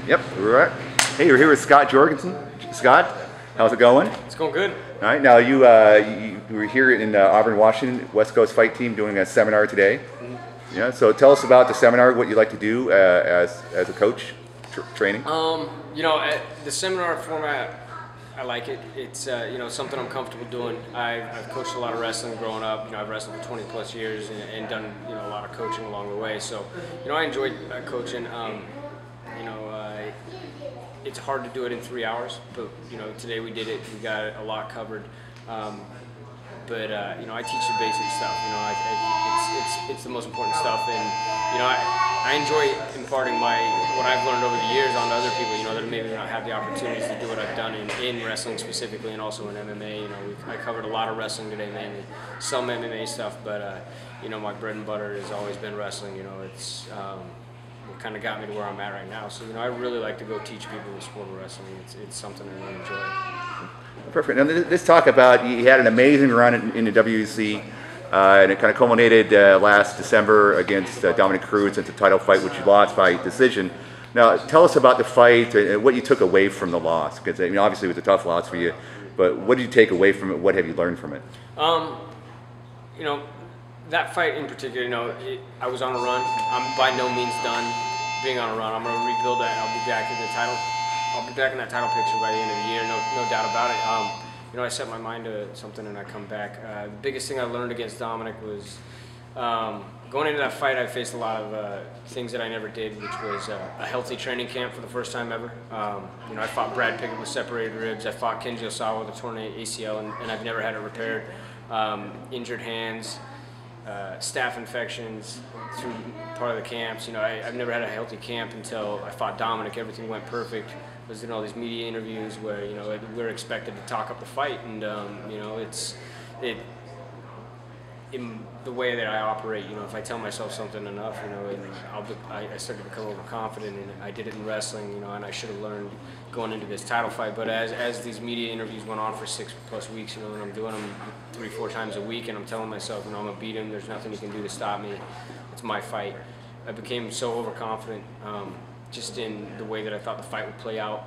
Yep, we're right. Hey, we're here with Scott Jorgensen. Scott, how's it going? It's going good. All right, now you were here in Auburn, Washington, West Coast Fight Team doing a seminar today. Mm-hmm. Yeah, so tell us about the seminar, what you like to do as a coach, training. You know, the seminar format, I like it. It's something I'm comfortable doing. I've coached a lot of wrestling growing up. You know, I've wrestled for 20 plus years and done a lot of coaching along the way. So I enjoyed coaching. It's hard to do it in 3 hours, but today we did it. We got a lot covered. I teach the basic stuff. It's the most important stuff, and I enjoy imparting what I've learned over the years onto other people. That maybe not have the opportunities to do what I've done in wrestling specifically, and also in MMA. I covered a lot of wrestling today, mainly some MMA stuff, but my bread and butter has always been wrestling. It's what kind of got me to where I'm at right now. So I really like to go teach people the sport of wrestling. It's something I really enjoy. Perfect. Now let's talk about, you had an amazing run in the WEC, and it kind of culminated last December against Dominic Cruz into the title fight, which you lost by decision. Now tell us about the fight and what you took away from the loss, because obviously it was a tough loss for you, but what did you take away from it? What have you learned from it? That fight in particular, I was on a run. I'm by no means done being on a run. I'm going to rebuild that, and I'll be back in the title. I'll be back in that title picture by the end of the year, no doubt about it. I set my mind to something and I come back. The biggest thing I learned against Dominic was going into that fight. I faced a lot of things that I never did, which was a healthy training camp for the first time ever. I fought Brad Pickett with separated ribs. I fought Kenji Osawa with a torn ACL, and I've never had it repaired. Injured hands. Staph infections through part of the camps. I've never had a healthy camp until I fought Dominic. Everything went perfect. I was doing all these media interviews where we're expected to talk up the fight, and in the way that I operate. If I tell myself something enough, I start to become overconfident, and I did it in wrestling. And I should have learned going into this title fight. But as these media interviews went on for 6+ weeks, and I'm doing them 3-4 times a week, and I'm telling myself, I'm gonna beat him. There's nothing he can do to stop me. It's my fight. I became so overconfident, just in the way that I thought the fight would play out.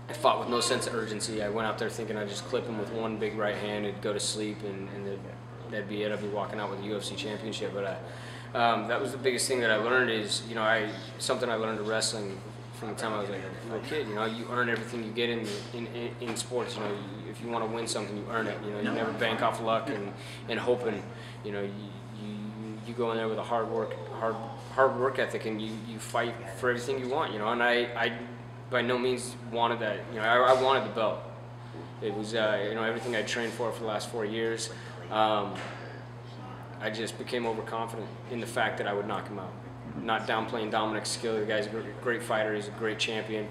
I fought with no sense of urgency. I went out there thinking I'd just clip him with one big right hand, it'd go to sleep, and that'd be it. I'd be walking out with a UFC championship. But that was the biggest thing that I learned is, something I learned in wrestling from the time I was like a little kid. You earn everything you get in sports. If you want to win something, you earn it. You never bank off luck and hoping. You go in there with a hard work ethic, and you fight for everything you want. And I by no means wanted that. I wanted the belt. It was everything I trained for the last 4 years. I just became overconfident in the fact that I would knock him out. Not downplaying Dominic's skill. The guy's a great fighter. He's a great champion.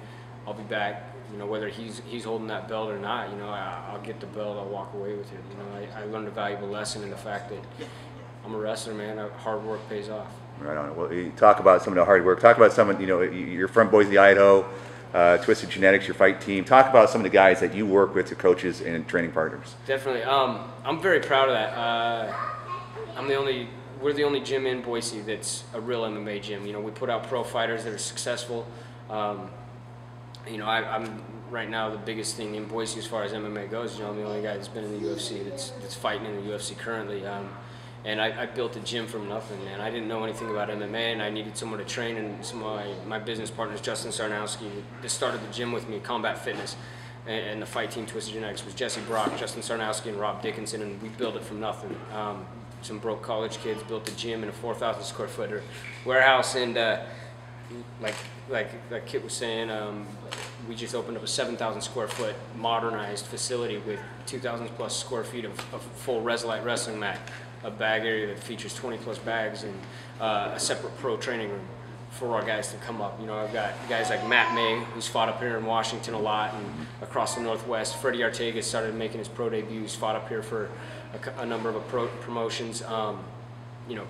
I'll be back. Whether he's holding that belt or not, I'll get the belt. I'll walk away with it. I learned a valuable lesson in the fact that I'm a wrestler, man. Hard work pays off. Right on. Well, you talk about some of the hard work. Talk about someone. You're from Boise, Idaho. Twisted Genetics, your fight team. Talk about some of the guys that you work with, the coaches and training partners. Definitely. I'm very proud of that. We're the only gym in Boise that's a real MMA gym. We put out pro fighters that are successful. I'm right now the biggest thing in Boise as far as MMA goes. I'm the only guy that's been in the UFC that's fighting in the UFC currently. And I built a gym from nothing, man. I didn't know anything about MMA, and I needed someone to train. And some of my business partners, Justin Sarnowski, that started the gym with me, Combat Fitness, and the fight team, Twisted Genetics, was Jesse Brock, Justin Sarnowski, and Rob Dickinson, and we built it from nothing. Some broke college kids built a gym in a 4,000 square foot warehouse, and like Kit was saying, we just opened up a 7,000 square foot modernized facility with 2,000 plus square feet of full Resilite wrestling mat, a bag area that features 20 plus bags, and a separate pro training room for our guys to come up. I've got guys like Matt May, who's fought up here in Washington a lot and across the Northwest. Freddie Arteaga started making his pro debuts, fought up here for a number of promotions.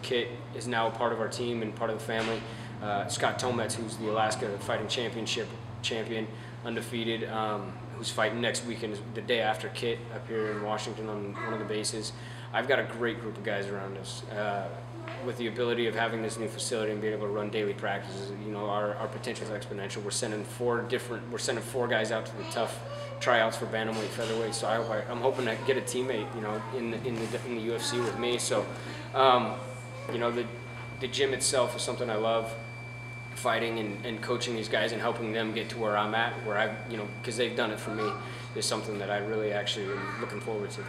Kit is now a part of our team and part of the family. Scott Tomets, who's the Alaska Fighting Championship champion, undefeated, who's fighting next weekend, the day after Kit, up here in Washington on one of the bases. I've got a great group of guys around us. with the ability of having this new facility and being able to run daily practices, our potential is exponential. We're sending four guys out to the tough tryouts for bantamweight, featherweight. So I'm hoping to get a teammate, in the UFC with me. So, the gym itself is something I love. Fighting and coaching these guys and helping them get to where I'm at, because they've done it for me, is something that I really actually am looking forward to.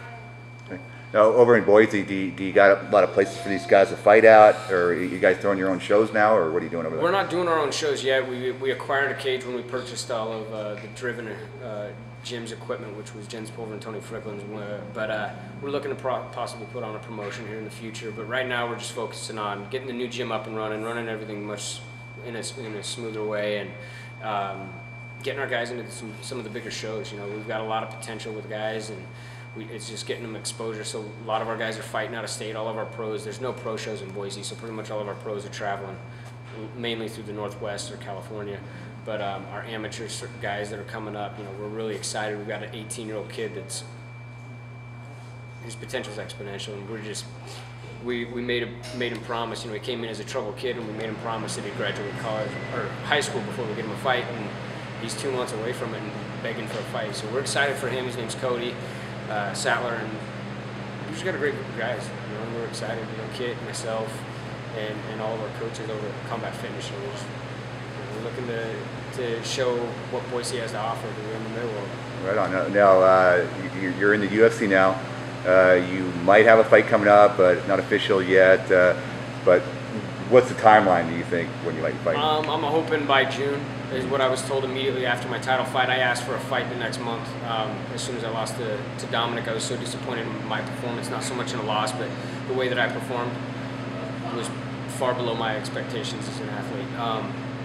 Okay. Now, over in Boise, do you got a lot of places for these guys to fight at, or are you guys throwing your own shows now, or what are you doing over there? We're not doing our own shows yet. We acquired a cage when we purchased all of the Driven Gym's equipment, which was Jens Pulver and Tony Frickland's. But we're looking to possibly put on a promotion here in the future. But right now, we're just focusing on getting the new gym up and running everything much in a smoother way, and getting our guys into some of the bigger shows. We've got a lot of potential with guys, and it's just getting them exposure. So a lot of our guys are fighting out of state. All of our pros, there's no pro shows in Boise, so pretty much all of our pros are traveling, mainly through the Northwest or California. But our amateur guys that are coming up, we're really excited. We've got an 18-year-old kid his potential is exponential, and we made him promise. He came in as a troubled kid, and we made him promise that he'd graduate college or high school before we get him a fight, and he's 2 months away from it and begging for a fight. So we're excited for him. His name's Cody Sattler, and we just got a great group of guys. We're excited. Kit, myself, and all of our coaches over at Combat Fitness. We're looking to show what Boise has to offer to win the middle world. Right on. Now you're in the UFC now. You might have a fight coming up, but not official yet. But what's the timeline, do you think, when you might fight? I'm hoping by June is what I was told immediately after my title fight. I asked for a fight the next month. As soon as I lost to Dominic, I was so disappointed in my performance, not so much in a loss, but the way that I performed was far below my expectations as an athlete.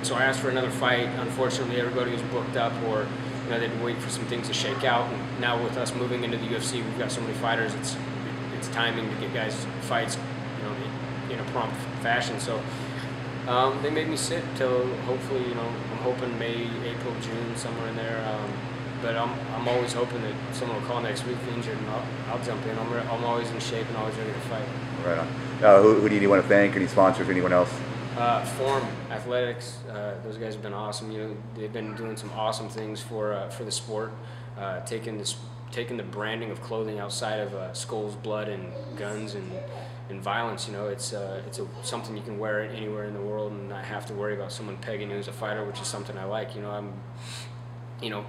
So I asked for another fight. Unfortunately, everybody was booked up, or they'd wait for some things to shake out. And now with us moving into the UFC, we've got so many fighters. It's timing to get guys fights, in a prompt fashion. So they made me sit till hopefully, I'm hoping May, April, June, somewhere in there. But I'm always hoping that someone will call next week injured, and I'll jump in. I'm always in shape and always ready to fight. Right on. Who do you want to thank? Any sponsors? Anyone else? Form Athletics, those guys have been awesome. They've been doing some awesome things for the sport, taking the branding of clothing outside of skulls, blood, and guns and violence. It's something you can wear anywhere in the world and not have to worry about someone pegging you as a fighter, which is something I like. I'm a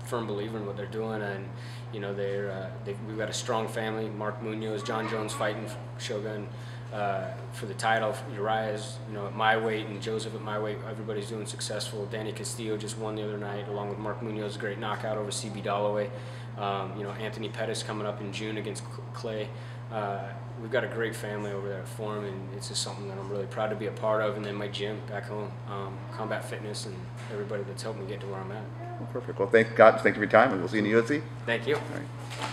firm believer in what they're doing, and we've got a strong family. Mark Munoz, John Jones fighting Shogun for the title. Uriah's at my weight, and Joseph at my weight. Everybody's doing successful. Danny Castillo just won the other night, along with Mark Munoz, a great knockout over CB Dalloway. Anthony Pettis coming up in June against Clay. We've got a great family over there at Forum, and it's just something that I'm really proud to be a part of. And then my gym back home, Combat Fitness, and everybody that's helped me get to where I'm at. Well, perfect. Well, thank you for your time, and we'll see you in the UFC. Thank you. All right.